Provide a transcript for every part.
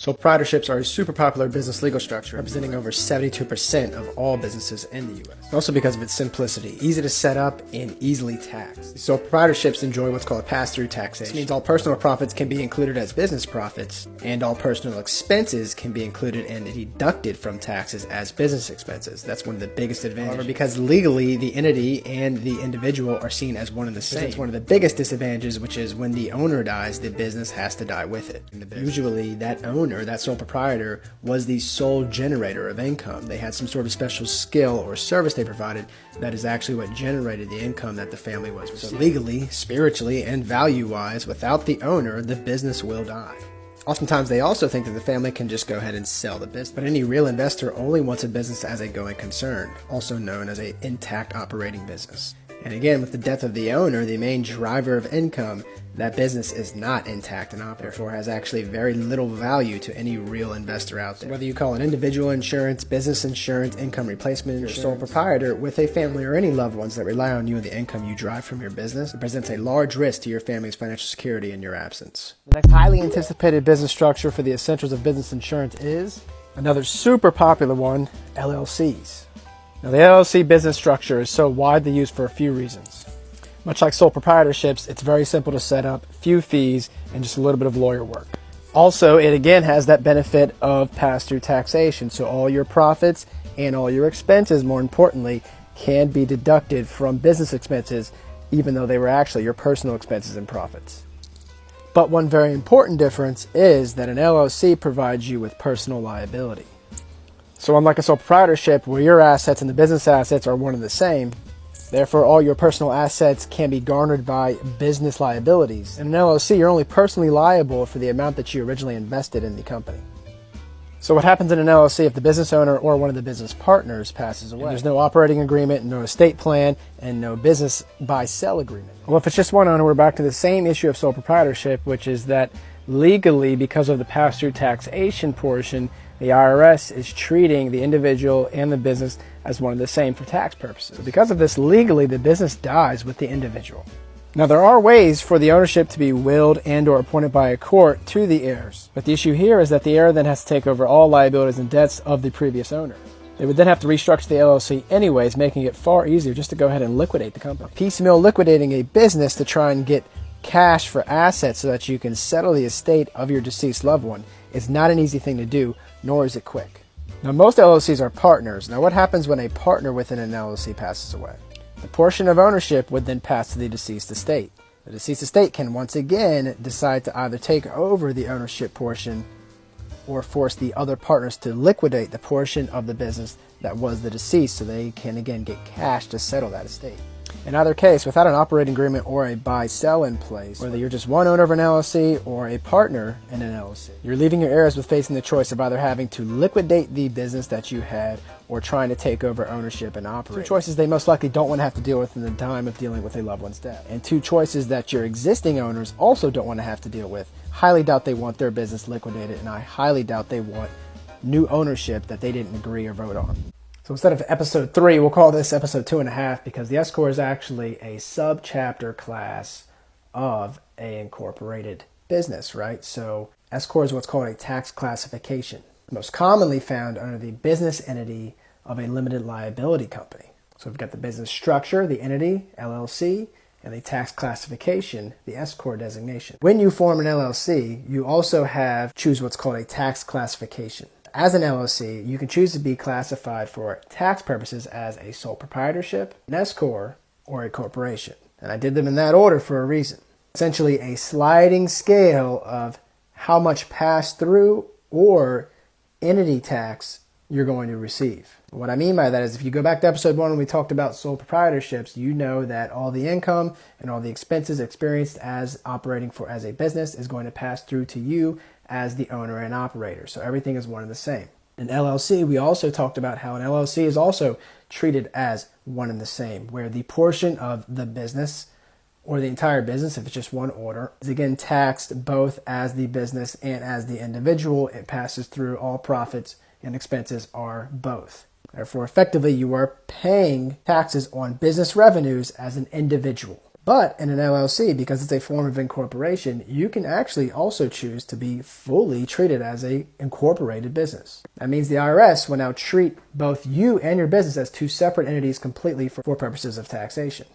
Sole proprietorships are a super popular business legal structure, representing over 72% of all businesses in the U.S. Also because of its simplicity, easy to set up, and easily taxed. Sole proprietorships enjoy what's called pass-through taxation. This means all personal profits can be included as business profits, and all personal expenses can be included and deducted from taxes as business expenses. That's one of the biggest advantages. However, because legally the entity and the individual are seen as one and the same, it's one of the biggest disadvantages, which is when the owner dies, the business has to die with it. Usually that owner, that sole proprietor, was the sole generator of income. They had some sort of special skill or service they provided that is actually what generated the income that the family was receiving. So legally, spiritually, and value-wise, without the owner, the business will die. Oftentimes, they also think that the family can just go ahead and sell the business. But any real investor only wants a business as a going concern, also known as an intact operating business. And again, with the death of the owner, the main driver of income, that business is not intact and operating, therefore has actually very little value to any real investor out there. So whether you call it individual insurance, business insurance, income replacement, or sole proprietor with a family or any loved ones that rely on you and the income you drive from your business, it presents a large risk to your family's financial security in your absence. The next highly anticipated business structure for the essentials of business insurance is another super popular one, LLCs. Now, the LLC business structure is so widely used for a few reasons. Much like sole proprietorships, it's very simple to set up, few fees, and just a little bit of lawyer work. Also, it again has that benefit of pass-through taxation, so all your profits and all your expenses, more importantly, can be deducted from business expenses, even though they were actually your personal expenses and profits. But one very important difference is that an LLC provides you with personal liability. So unlike a sole proprietorship where your assets and the business assets are one and the same, therefore all your personal assets can be garnered by business liabilities. In an LLC, you're only personally liable for the amount that you originally invested in the company. So what happens in an LLC if the business owner or one of the business partners passes away? And there's no operating agreement, no estate plan, and no business buy-sell agreement. Well, if it's just one owner, we're back to the same issue of sole proprietorship, which is that legally, because of the pass-through taxation portion, the IRS is treating the individual and the business as one and the same for tax purposes. So because of this, legally, the business dies with the individual. Now, there are ways for the ownership to be willed and or appointed by a court to the heirs. But the issue here is that the heir then has to take over all liabilities and debts of the previous owner. They would then have to restructure the LLC anyways, making it far easier just to go ahead and liquidate the company. Piecemeal liquidating a business to try and get cash for assets so that you can settle the estate of your deceased loved one is not an easy thing to do, nor is it quick. Now, most LLCs are partners. Now, what happens when a partner within an LLC passes away? The portion of ownership would then pass to the deceased estate. The deceased estate can once again decide to either take over the ownership portion or force the other partners to liquidate the portion of the business that was the deceased so they can again get cash to settle that estate. In either case, without an operating agreement or a buy-sell in place, whether you're just one owner of an LLC or a partner in an LLC, you're leaving your heirs with facing the choice of either having to liquidate the business that you had or trying to take over ownership and operate. Two choices they most likely don't want to have to deal with in the time of dealing with a loved one's death. And two choices that your existing owners also don't want to have to deal with. Highly doubt they want their business liquidated, and I highly doubt they want new ownership that they didn't agree or vote on. So instead of episode 3, we'll call this episode 2.5 because the S-Corp is actually a sub-chapter class of a incorporated business, right? So S-Corp is what's called a tax classification, most commonly found under the business entity of a limited liability company. So we've got the business structure, the entity, LLC, and the tax classification, the S-Corp designation. When you form an LLC, you also choose what's called a tax classification. As an LLC, you can choose to be classified for tax purposes as a sole proprietorship, an S-Corp, or a corporation. And I did them in that order for a reason. Essentially a sliding scale of how much pass-through or entity tax you're going to receive. What I mean by that is if you go back to episode 1 when we talked about sole proprietorships, you know that all the income and all the expenses experienced as operating as a business is going to pass through to you as the owner and operator. So everything is one and the same. In LLC, we also talked about how an LLC is also treated as one and the same, where the portion of the business or the entire business, if it's just one order, is again taxed both as the business and as the individual. It passes through all profits and expenses are both. Therefore, effectively, you are paying taxes on business revenues as an individual. But in an LLC, because it's a form of incorporation, you can actually also choose to be fully treated as a incorporated business. That means the IRS will now treat both you and your business as two separate entities completely for purposes of taxation.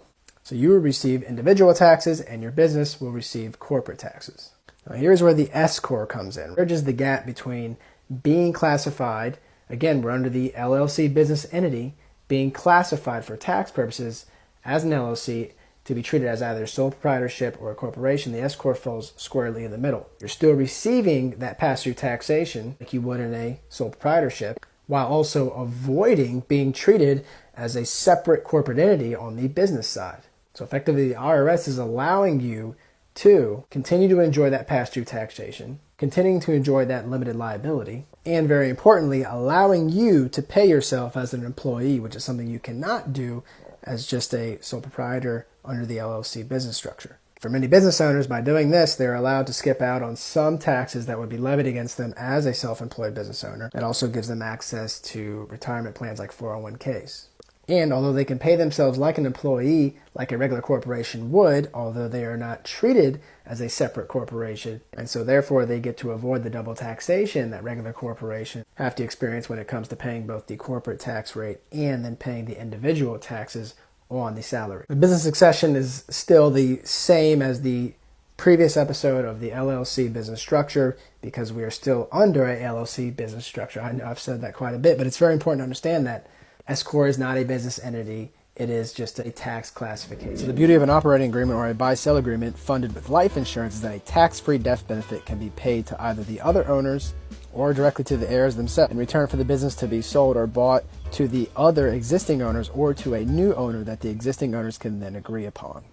So you will receive individual taxes and your business will receive corporate taxes. Now here's where the S-Corp comes in. It bridges the gap between being classified, again, we're under the LLC business entity, being classified for tax purposes as an LLC to be treated as either sole proprietorship or a corporation. The S-Corp falls squarely in the middle. You're still receiving that pass-through taxation like you would in a sole proprietorship, while also avoiding being treated as a separate corporate entity on the business side. So effectively, the IRS is allowing you to continue to enjoy that pass-through taxation, continuing to enjoy that limited liability, and very importantly, allowing you to pay yourself as an employee, which is something you cannot do as just a sole proprietor under the LLC business structure. For many business owners, by doing this, they're allowed to skip out on some taxes that would be levied against them as a self-employed business owner. It also gives them access to retirement plans like 401ks. And although they can pay themselves like an employee, like a regular corporation would, although they are not treated as a separate corporation, and so therefore they get to avoid the double taxation that regular corporations have to experience when it comes to paying both the corporate tax rate and then paying the individual taxes on the salary. The business succession is still the same as the previous episode of the LLC business structure because we are still under a LLC business structure. I know I've said that quite a bit, but it's very important to understand that S-Corp is not a business entity. It is just a tax classification. So the beauty of an operating agreement or a buy-sell agreement funded with life insurance is that a tax-free death benefit can be paid to either the other owners or directly to the heirs themselves in return for the business to be sold or bought to the other existing owners or to a new owner that the existing owners can then agree upon.